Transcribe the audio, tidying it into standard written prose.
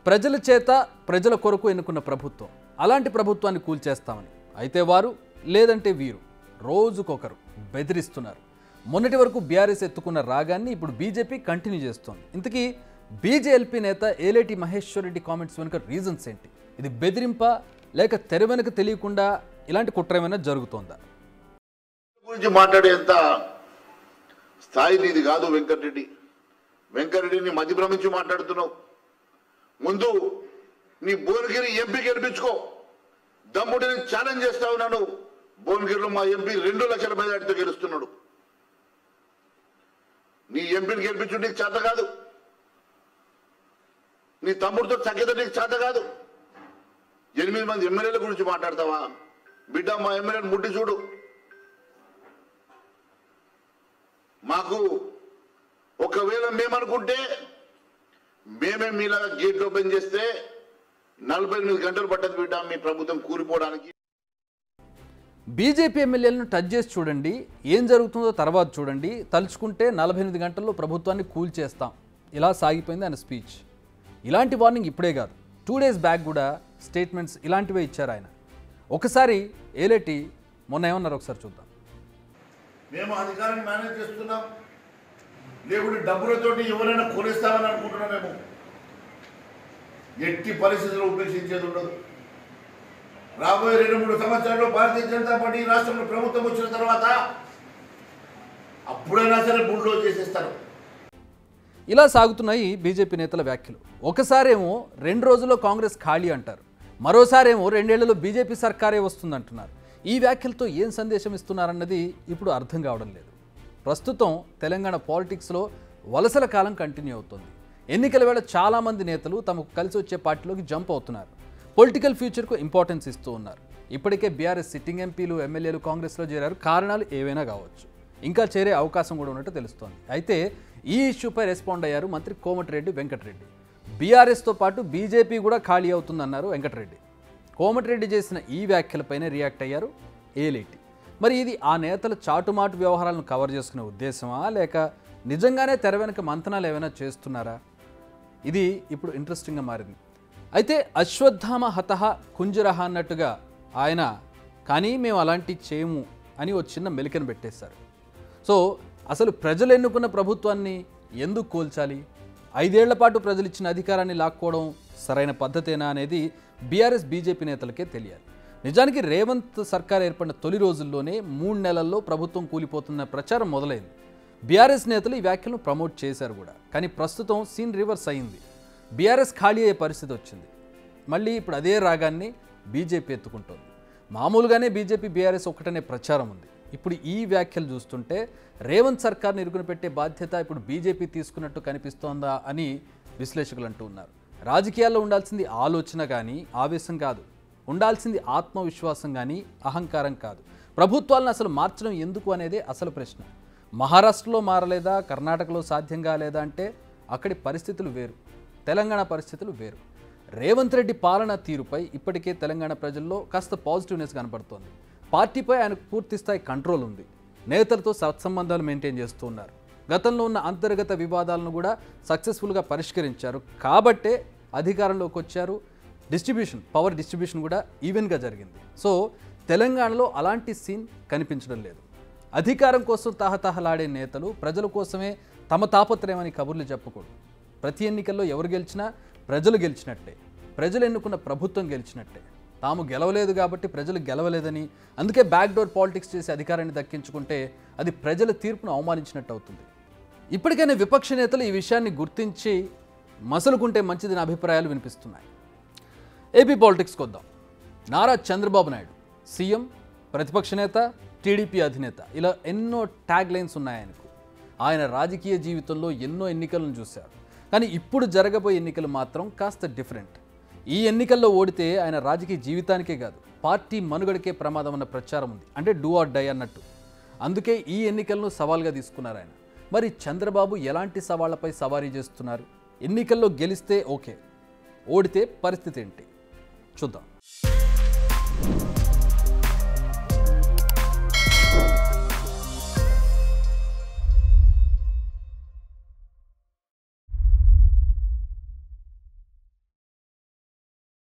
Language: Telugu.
ప్రజల చేత ప్రజల కొరకు ఎన్నుకున్న ప్రభుత్వం అలాంటి ప్రభుత్వాన్ని కూల్చేస్తామని అయితే వారు లేదంటే వీరు రోజుకొకరు బెదిరిస్తున్నారు. మొన్నటి వరకు బీఆర్ఎస్ ఎత్తుకున్న రాగాన్ని ఇప్పుడు బీజేపీ కంటిన్యూ చేస్తోంది. ఇంతకీ బీజేఎల్పీ నేత ఏలేటి మహేశ్వర్ రెడ్డి కామెంట్స్ వెనుక రీజన్స్ ఏంటి? ఇది బెదిరింప లేక తెర వెనుక తెలియకుండా ఇలాంటి కుట్ర ఏమైనా జరుగుతోందా? గురించి మాట్లాడేంత స్థాయి నీది కాదు వెంకటరెడ్డి. వెంకటరెడ్డిని మధ్యభ్రమించి మాట్లాడుతున్నావు. ముందు నీ భువనగిరి ఎంపీ గెలిపించుకో. దమ్ముడి నేను ఛాలెంజ్ చేస్తా ఉన్నాను. భువనగిరిలో మా ఎంపీ 2 లక్షల మెజార్టీతో గెలుస్తున్నాడు. నీ ఎంపీని గెలిపించు నీకు చేత కాదు. నీ తమ్ముడితో సఖ్యత నీకు చేత కాదు. 8 మంది ఎమ్మెల్యేల గురించి మాట్లాడతావా? బిడ్డ మా ఎమ్మెల్యేని ముట్టి చూడు. మాకు ఒకవేళ మేమనుకుంటే మేమే మీలాగా గేట్లు ఓపెన్ చేస్తే 48 గంటలు పట్టదు బిడ్డ మీ ప్రభుత్వం కూలిపోవడానికి. బీజేపీ ఎమ్మెల్యేలను టచ్ చేసి చూడండి, ఏం జరుగుతుందో తర్వాత చూడండి. తలుచుకుంటే 48 గంటల్లో ప్రభుత్వాన్ని కూల్చేస్తాం, ఇలా సాగిపోయింది ఆయన స్పీచ్. ఇలాంటి వార్నింగ్ ఇప్పుడే కాదు, 2 డేస్ బ్యాక్ కూడా స్టేట్మెంట్స్ ఇలాంటివే ఇచ్చారు ఆయన. ఒకసారి ఏలేటి మొన్న ఏమన్నారు ఒకసారి చూద్దాం. మేము అధికారాన్ని మేనేజ్ చేస్తున్నాం, లేకుంటే డబ్బులతోటి ఎవరైనా కొనిస్తామని అనుకుంటున్నామేమో. ఎట్టి పరిస్థితుల్లో ఉపేక్షించేది ఉండదు. రాబోయే 2-3 సంవత్సరాల్లో భారతీయ జనతా పార్టీ రాష్ట్రంలో ప్రభుత్వం వచ్చిన తర్వాత అప్పుడైనా సరే బుల్డో చేసేస్తారు. ఇలా సాగుతున్నాయి బీజేపీ నేతల వ్యాఖ్యలు. ఒకసారేమో 2 రోజుల్లో కాంగ్రెస్ ఖాళీ అంటారు, మరోసారేమో 2 ఏళ్లలో బీజేపీ సర్కారే వస్తుందంటున్నారు. ఈ వ్యాఖ్యలతో ఏం సందేశం ఇస్తున్నారన్నది ఇప్పుడు అర్థం కావడం లేదు. ప్రస్తుతం తెలంగాణ పాలిటిక్స్లో వలసల కాలం కంటిన్యూ అవుతుంది. ఎన్నికల వేళ చాలామంది నేతలు తమకు కలిసి వచ్చే పార్టీలోకి జంప్ అవుతున్నారు. పొలిటికల్ ఫ్యూచర్కు ఇంపార్టెన్స్ ఇస్తూ ఉన్నారు. ఇప్పటికే బీఆర్ఎస్ సిట్టింగ్ ఎంపీలు ఎమ్మెల్యేలు కాంగ్రెస్లో చేరారు. కారణాలు ఏవైనా కావచ్చు, ఇంకా చేరే అవకాశం కూడా ఉన్నట్టు తెలుస్తోంది. అయితే ఈ ఇష్యూపై రెస్పాండ్ అయ్యారు మంత్రి కోమటిరెడ్డి వెంకటరెడ్డి. బీఆర్ఎస్తో పాటు బీజేపీ కూడా ఖాళీ అవుతుందన్నారు వెంకటరెడ్డి. కోమటిరెడ్డి చేసిన ఈ వ్యాఖ్యలపైనే రియాక్ట్ అయ్యారు ఏలేటి. మరి ఇది ఆ నేతల చాటుమాటు వ్యవహారాలను కవర్ చేసుకునే ఉద్దేశమా, లేక నిజంగానే తెర వెనుక మంతనాలు ఏమైనా చేస్తున్నారా? ఇది ఇప్పుడు ఇంట్రెస్టింగ్గా మారింది. అయితే అశ్వత్థామ హతః కుంజరహ అన్నట్టుగా ఆయన కానీ మేము అలాంటి చేయము అని ఒక చిన్న మెలికను పెట్టేశారు. సో అసలు ప్రజలు ఎన్నుకున్న ప్రభుత్వాన్ని ఎందుకు కూల్చాలి? 5 ఏళ్ల పాటు ప్రజలు ఇచ్చిన అధికారాన్ని లాక్కోవడం సరైన పద్ధతేనా అనేది బీఆర్ఎస్ బీజేపీ నేతలకే తెలియాలి. నిజానికి రేవంత్ సర్కార్ ఏర్పడిన తొలి రోజుల్లోనే 3 నెలల్లో ప్రభుత్వం కూలిపోతున్న ప్రచారం మొదలైంది. బీఆర్ఎస్ నేతలు ఈ వ్యాఖ్యలను ప్రమోట్ చేశారు కూడా. కానీ ప్రస్తుతం సీన్ రివర్స్ అయింది. బీఆర్ఎస్ ఖాళీ అయ్యే పరిస్థితి వచ్చింది. మళ్ళీ ఇప్పుడు అదే రాగాన్ని బీజేపీ ఎత్తుకుంటోంది. మామూలుగానే బీజేపీ బీఆర్ఎస్ ఒకటనే ప్రచారం ఉంది. ఇప్పుడు ఈ వ్యాఖ్యలు చూస్తుంటే రేవంత్ సర్కార్ని ఇరుకుని పెట్టే బాధ్యత ఇప్పుడు బీజేపీ తీసుకున్నట్టు కనిపిస్తోందా అని విశ్లేషకులు అంటూ ఉన్నారు. రాజకీయాల్లో ఉండాల్సింది ఆలోచన కానీ ఆవేశం కాదు, ఉండాల్సింది ఆత్మవిశ్వాసం కానీ అహంకారం కాదు. ప్రభుత్వాలను అసలు మార్చడం ఎందుకు అనేదే అసలు ప్రశ్న. మహారాష్ట్రలో మారలేదా, కర్ణాటకలో సాధ్యం కాలేదా అంటే అక్కడి పరిస్థితులు వేరు, తెలంగాణ పరిస్థితులు వేరు. రేవంత్ రెడ్డి పాలనా తీరుపై ఇప్పటికే తెలంగాణ ప్రజల్లో కాస్త పాజిటివ్నెస్ కనపడుతోంది. పార్టీపై ఆయనకు పూర్తిస్థాయి కంట్రోల్ ఉంది. నేతలతో సత్సంబంధాలు మెయింటైన్ చేస్తూ ఉన్నారు. గతంలో ఉన్న అంతర్గత వివాదాలను కూడా సక్సెస్ఫుల్గా పరిష్కరించారు. కాబట్టే అధికారంలోకి వచ్చారు. పవర్ డిస్ట్రిబ్యూషన్ కూడా ఈవెన్గా జరిగింది. సో తెలంగాణలో అలాంటి సీన్ కనిపించడం లేదు. అధికారం కోసం తహతహలాడే నేతలు ప్రజల కోసమే తమ తాపత్రయమని కబుర్లు చెప్పకూడదు. ప్రతి ఎన్నికల్లో ఎవరు గెలిచినా ప్రజలు గెలిచినట్టే, ప్రజలు ఎన్నుకున్న ప్రభుత్వం గెలిచినట్టే. తాము గెలవలేదు కాబట్టి ప్రజలు గెలవలేదని, అందుకే బ్యాక్డోర్ పాలిటిక్స్ చేసి అధికారాన్ని దక్కించుకుంటే అది ప్రజల తీర్పును అవమానించినట్టు అవుతుంది. ఇప్పటికైనా విపక్ష నేతలు ఈ విషయాన్ని గుర్తించి మసలుకుంటే మంచిదని అభిప్రాయాలు వినిపిస్తున్నాయి. ఏపీ పాలిటిక్స్కి వద్దాం. నారా చంద్రబాబు నాయుడు సీఎం, ప్రతిపక్ష నేత, టీడీపీ అధినేత, ఇలా ఎన్నో ట్యాగ్ లైన్స్ ఉన్నాయి ఆయనకు. ఆయన రాజకీయ జీవితంలో ఎన్నో ఎన్నికలను చూశారు. కానీ ఇప్పుడు జరగబోయే ఎన్నికలు మాత్రం కాస్త డిఫరెంట్. ఈ ఎన్నికల్లో ఓడితే ఆయన రాజకీయ జీవితానికే కాదు, పార్టీ మనుగడకే ప్రమాదం అన్న ప్రచారం ఉంది. అంటే డూ ఆర్ డై అన్నట్టు. అందుకే ఈ ఎన్నికలను సవాల్గా తీసుకున్నారు ఆయన. మరి చంద్రబాబు ఎలాంటి సవాళ్లపై సవారీ చేస్తున్నారు? ఎన్నికల్లో గెలిస్తే ఓకే, ఓడితే పరిస్థితి ఏంటి చూద్దాం.